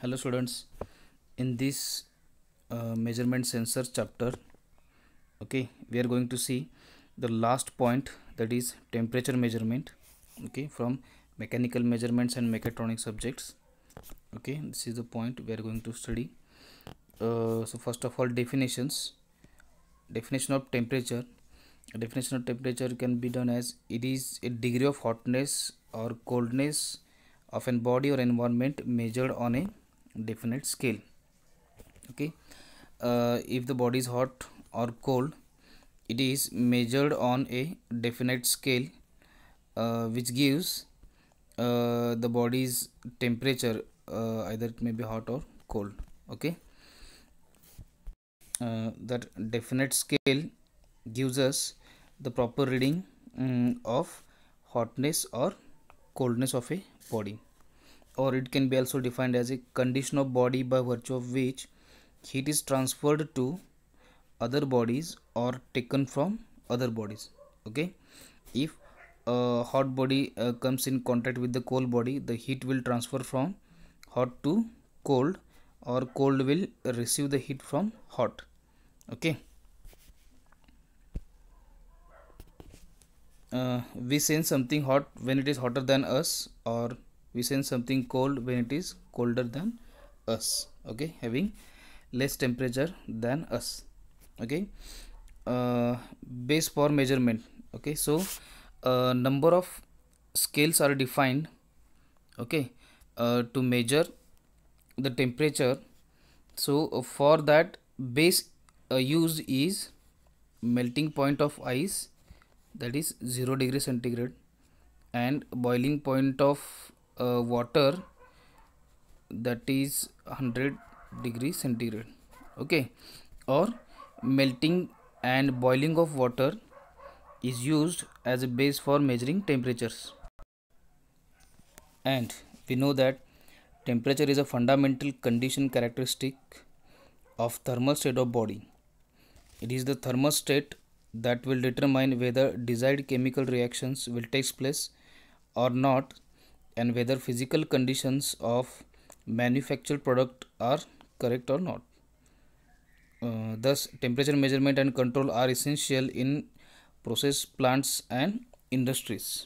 Hello students, in this measurement sensor chapter, we are going to see the last point, that is temperature measurement, from mechanical measurements and mechatronic subjects. This is the point we are going to study. So first of all, definition of temperature. A definition of temperature can be done as it is a degree of hotness or coldness of an body or environment measured on a definite scale. If the body is hot or cold, it is measured on a definite scale, which gives the body's temperature, either it may be hot or cold. That definite scale gives us the proper reading of hotness or coldness of a body, or it can be also defined as a condition of body by virtue of which heat is transferred to other bodies or taken from other bodies. If a hot body comes in contact with the cold body, the heat will transfer from hot to cold, or cold will receive the heat from hot. We sense something hot when it is hotter than us, or we sense something cold when it is colder than us, having less temperature than us. Base for measurement. So number of scales are defined to measure the temperature. So for that, base used is melting point of ice, that is 0 degree centigrade, and boiling point of water, that is 100 degree centigrade. Or melting and boiling of water is used as a base for measuring temperatures. And we know that temperature is a fundamental condition characteristic of thermal state of body. It is the thermostat that will determine whether desired chemical reactions will take place or not, and whether physical conditions of manufactured product are correct or not. Thus, temperature measurement and control are essential in process plants and industries.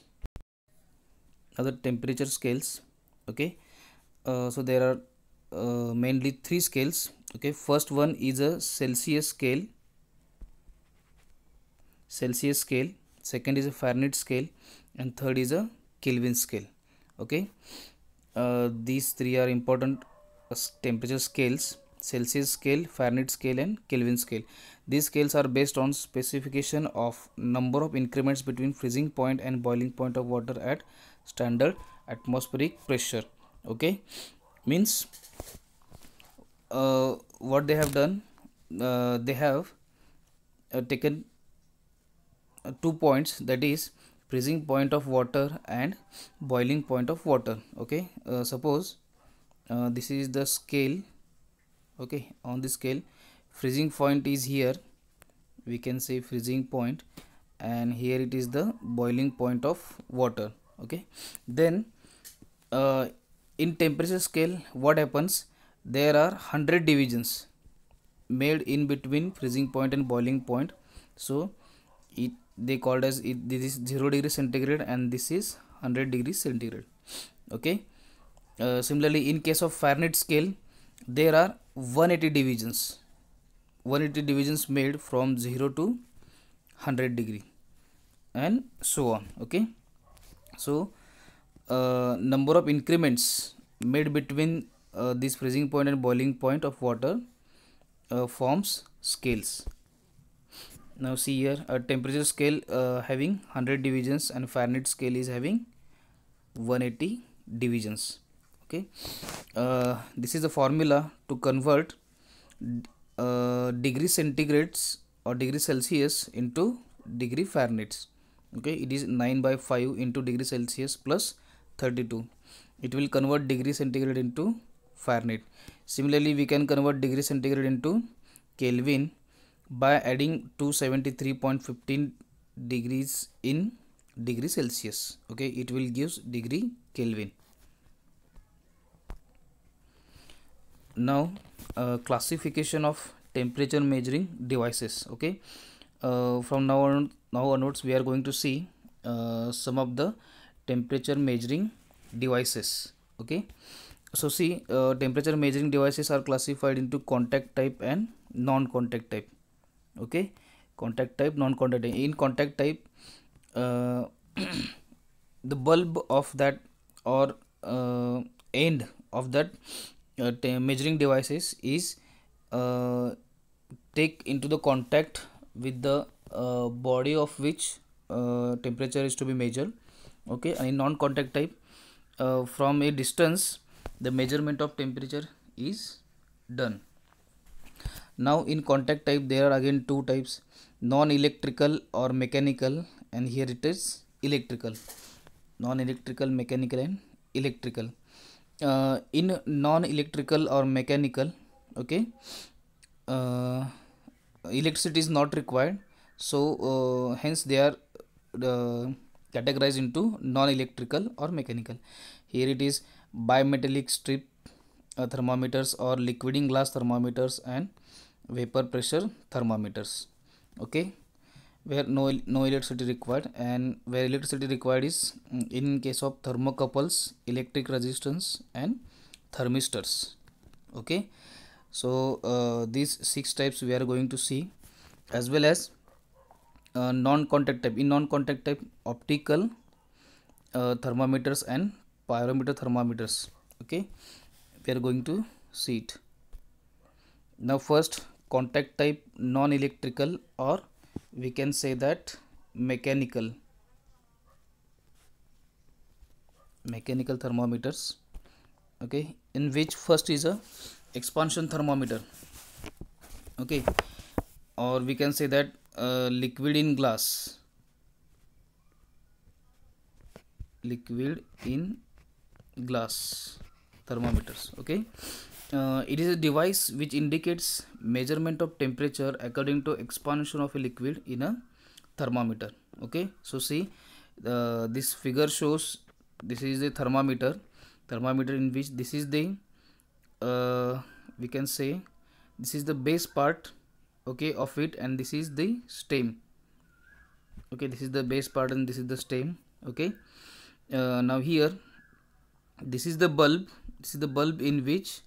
Other temperature scales. So there are mainly three scales. First one is a Celsius scale. Second is a Fahrenheit scale, and third is a Kelvin scale. These three are important temperature scales: Celsius scale, Fahrenheit scale, and Kelvin scale. These scales are based on specification of number of increments between freezing point and boiling point of water at standard atmospheric pressure. Means what they have done, they have taken 2 points, that is freezing point of water and boiling point of water. Suppose this is the scale. On the scale, freezing point is here, we can say freezing point, and here it is the boiling point of water. Then in temperature scale, what happens, there are 100 divisions made in between freezing point and boiling point. So they called as this is 0 degree centigrade and this is 100 degrees centigrade. Similarly, in case of Fahrenheit scale, there are 180 divisions made from 0 to 100 degree, and so on. So number of increments made between this freezing point and boiling point of water forms scales. Now see here, a temperature scale having 100 divisions, and Fahrenheit scale is having 180 divisions. This is the formula to convert degree centigrades or degree Celsius into degree Fahrenheit. It is 9/5 into degree Celsius plus 32. It will convert degree centigrade into Fahrenheit. Similarly, we can convert degree centigrade into Kelvin by adding 273.15 degrees in degree Celsius. It will give degree Kelvin. Now classification of temperature measuring devices. Okay, from now onwards we are going to see some of the temperature measuring devices. Okay, so see, temperature measuring devices are classified into contact type and non-contact type. Okay, contact type, non-contact type. In contact type, uh, the bulb of that, or end of that measuring devices is uh, take into the contact with the body of which temperature is to be measured. Okay, and in non-contact type, from a distance the measurement of temperature is done. Now in contact type there are again two types, non-electrical or mechanical, and here it is electrical. Non-electrical, mechanical, and electrical. In non-electrical or mechanical, okay, uh, electricity is not required, so hence they are uh, categorized into non-electrical or mechanical. Here it is bimetallic strip thermometers, or liquid in glass thermometers, and vapor pressure thermometers. Okay, where no electricity required, and where electricity required is in case of thermocouples, electric resistance, and thermistors. Okay, so these six types we are going to see, as well as non-contact type. In non-contact type, optical thermometers and pyrometer thermometers. Okay, we are going to see it. Now first, contact type non-electrical, or we can say that mechanical thermometers. Okay, in which first is a expansion thermometer. Okay, or we can say that liquid in glass thermometers. Okay, it is a device which indicates measurement of temperature according to expansion of a liquid in a thermometer. Okay, so see, this figure shows this is a thermometer in which this is the we can say this is the base part, okay, of it, and this is the stem. Okay, this is the base part and this is the stem. Okay, now here this is the bulb, in which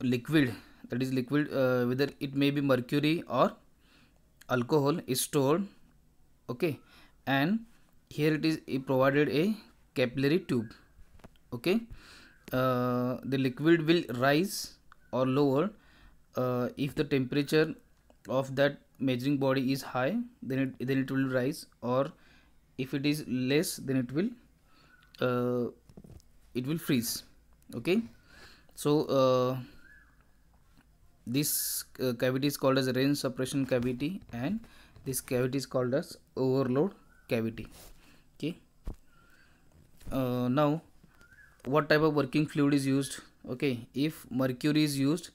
liquid, that is liquid, whether it may be mercury or alcohol, is stored. Okay, and here it provided a capillary tube. Okay, the liquid will rise or lower if the temperature of that measuring body is high, then it will rise, or if it is less, then it will freeze. Okay, so this cavity is called as range suppression cavity, and this cavity is called as overload cavity. Okay, now what type of working fluid is used? Okay, if mercury is used,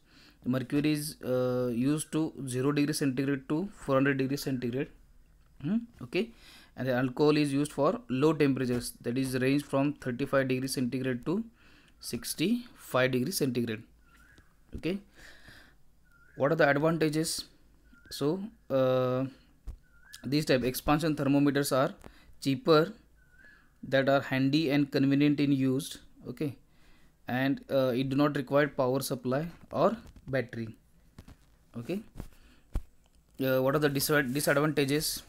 used to 0 degree centigrade to 400 degrees centigrade. Okay, and the alcohol is used for low temperatures, that is range from 35 degrees centigrade to 65 degrees centigrade. Okay, what are the advantages? So these type expansion thermometers are cheaper, that are handy and convenient in use. Okay, and it do not require power supply or battery. Okay, what are the disadvantages?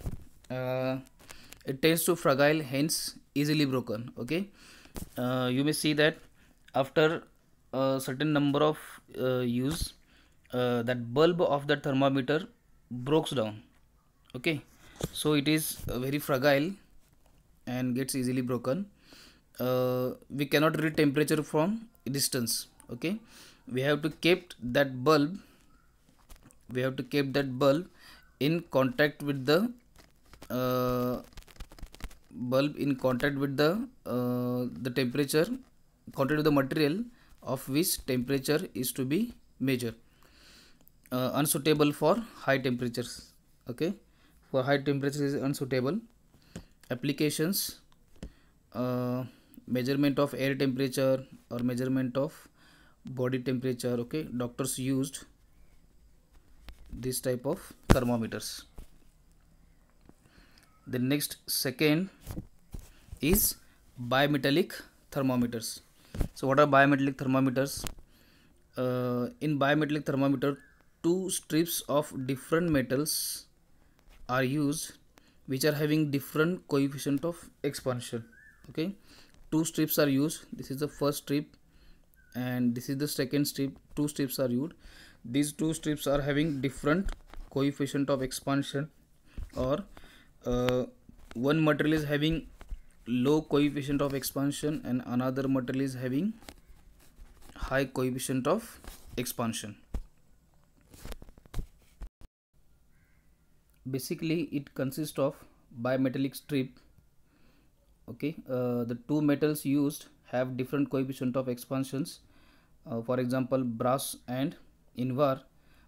It tends to fragile, hence easily broken. Okay, you may see that after a certain number of use, that bulb of that thermometer breaks down. Okay, so it is very fragile and gets easily broken. We cannot read temperature from distance. Okay, we have to keep that bulb in contact with the temperature, contact with the material of which temperature is to be measured. Unsuitable for high temperatures. Okay, for high temperatures is unsuitable. Applications, measurement of air temperature or measurement of body temperature. Okay, doctors used this type of thermometers. The next second is bimetallic thermometers. So what are bimetallic thermometers? In bimetallic thermometer, two strips of different metals are used which are having different coefficient of expansion. Okay, two strips are used. This is the first strip and this is the second strip. Two strips are used. These two strips are having different coefficient of expansion, or one material is having low coefficient of expansion and another material is having high coefficient of expansion. Basically it consists of bimetallic strip. Okay, the two metals used have different coefficient of expansions. For example, brass and invar.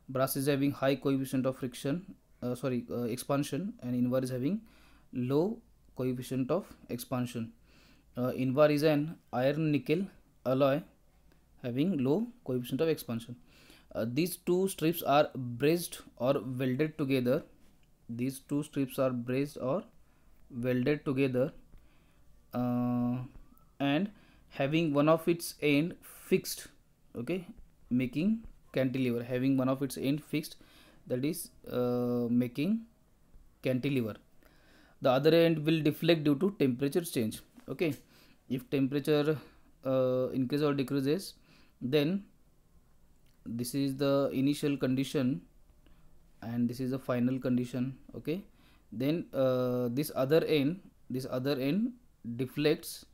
Brass is having high coefficient of expansion, and invar is having low coefficient of expansion. Invar is an iron nickel alloy having low coefficient of expansion. These two strips are braced or welded together. These two strips are braced or welded together, and having one of its end fixed. Okay, making cantilever. Having one of its end fixed, that is making cantilever. The other end will deflect due to temperature change. Okay, if temperature increases or decreases, then this is the initial condition and this is the final condition. Okay, then this other end deflects,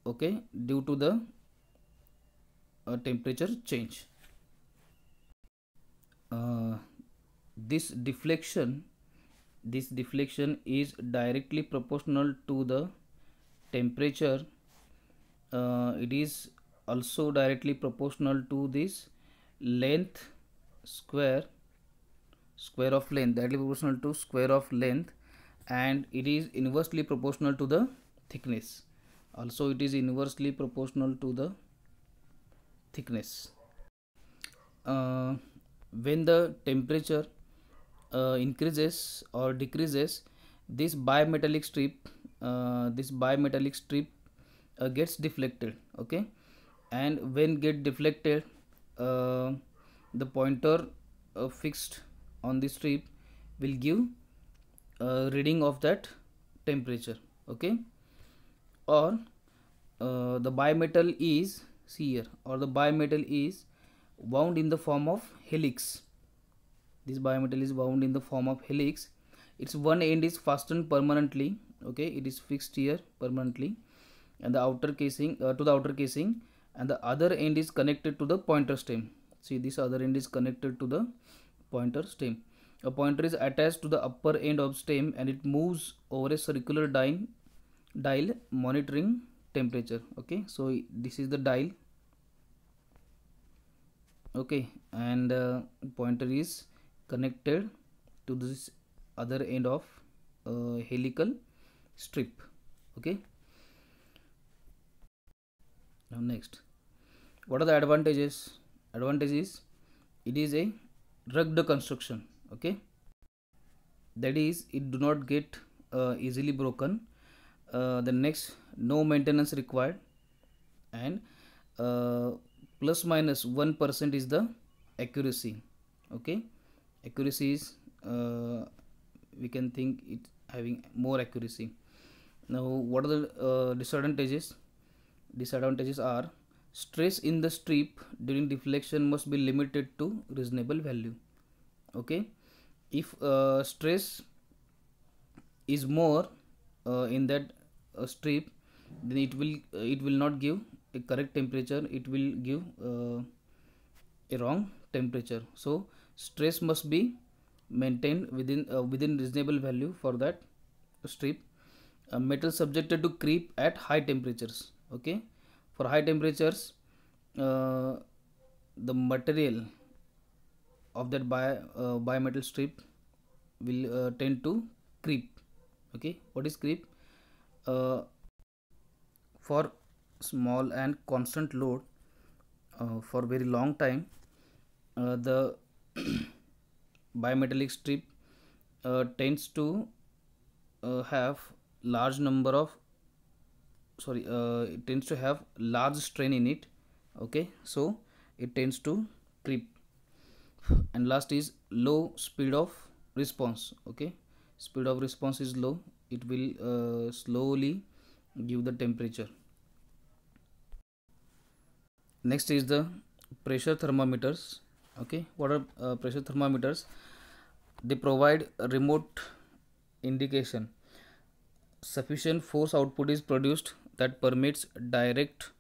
okay, due to the temperature change. This deflection is directly proportional to the temperature. It is also directly proportional to this length, square of length, directly proportional to square of length, and it is inversely proportional to the thickness. Also it is inversely proportional to the thickness. When the temperature increases or decreases, this bimetallic strip gets deflected. Okay, and when get deflected, the pointer fixed on the strip will give reading of that temperature. Okay, or the bimetal is, see here, or the bimetal is wound in the form of helix. This bimetal is wound in the form of helix. Its one end is fastened permanently. Okay, it is fixed here permanently, and the outer casing to the outer casing, and the other end is connected to the pointer stem. See, this other end is connected to the pointer stem. A pointer is attached to the upper end of stem and it moves over a circular dial monitoring temperature. Okay, so this is the dial. Okay, and pointer is connected to this other end of helical strip. Okay, now next, what are the advantages? Advantage is it is a rugged construction. Okay, that is it do not get easily broken. The next, no maintenance required, and plus minus 1% is the accuracy. Okay, accuracy is we can think it having more accuracy. Now what are the disadvantages? Disadvantages are stress in the strip during deflection must be limited to reasonable value. Okay, if stress is more in that strip, then it will not give a correct temperature, it will give a wrong temperature. So stress must be maintained within reasonable value for that strip. Metal subjected to creep at high temperatures. Okay, for high temperatures the material of that bimetal strip will tend to creep. Okay, what is creep? For small and constant load for very long time, the bimetallic strip tends to have large number of it tends to have large strain in it. Okay, so it tends to creep. And last is low speed of response. Okay, speed of response is low, it will slowly give the temperature. Next is the pressure thermometers. Okay, what are pressure thermometers? They provide a remote indication. Sufficient force output is produced that permits direct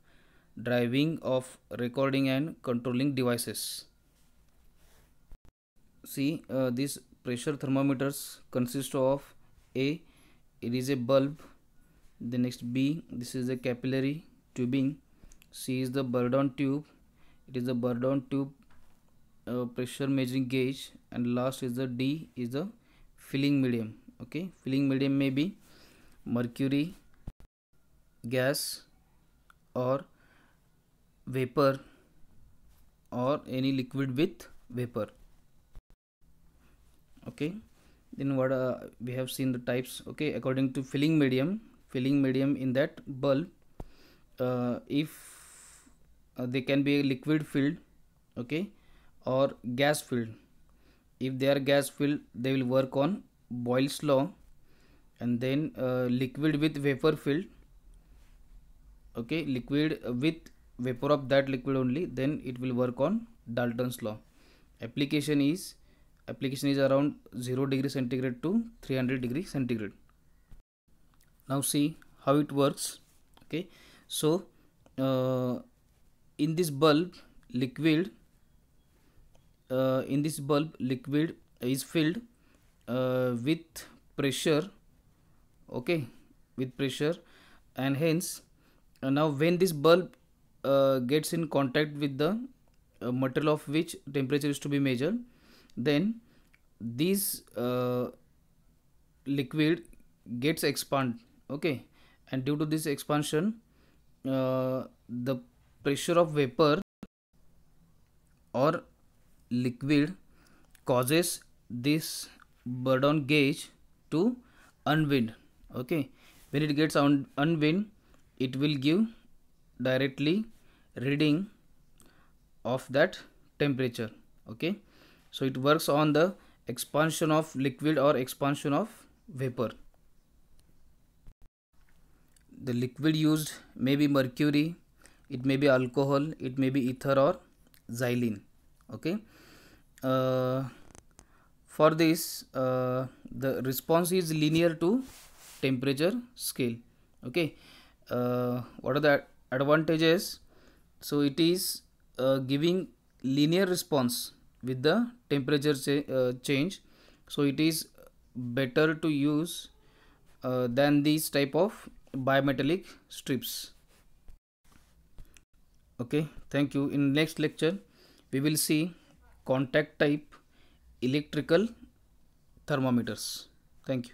driving of recording and controlling devices. See, these pressure thermometers consist of A, it is a bulb. The next B, this is a capillary tubing. C is the Bourdon tube, it is the Bourdon tube pressure measuring gauge. And last is the D, is the filling medium. Okay, filling medium may be mercury, gas, or vapor, or any liquid with vapor. Okay, then what we have seen the types. Okay, according to filling medium in that bulb, if they can be liquid filled, okay, or gas filled. If they are gas filled, they will work on Boyle's law. And then liquid with vapor filled, okay, liquid with vapor of that liquid only, then it will work on Dalton's law. Application is around 0 degree centigrade to 300 degree centigrade. Now see how it works. Okay, so in this bulb liquid is filled with pressure. Okay, with pressure. And hence now when this bulb gets in contact with the material of which temperature is to be measured, then this liquid gets expand. Okay, and due to this expansion, the pressure of vapor or liquid causes this Bourdon gauge to unwind. Okay, when it gets unwind, it will give directly reading of that temperature. Okay, so it works on the expansion of liquid or expansion of vapor. The liquid used may be mercury, it may be alcohol, it may be ether or xylene. Okay, for this the response is linear to temperature scale. Okay, what are the advantages? So it is giving linear response with the temperature change, so it is better to use than these type of bimetallic strips. Okay, thank you. In next lecture we will see contact type electrical thermometers. Thank you.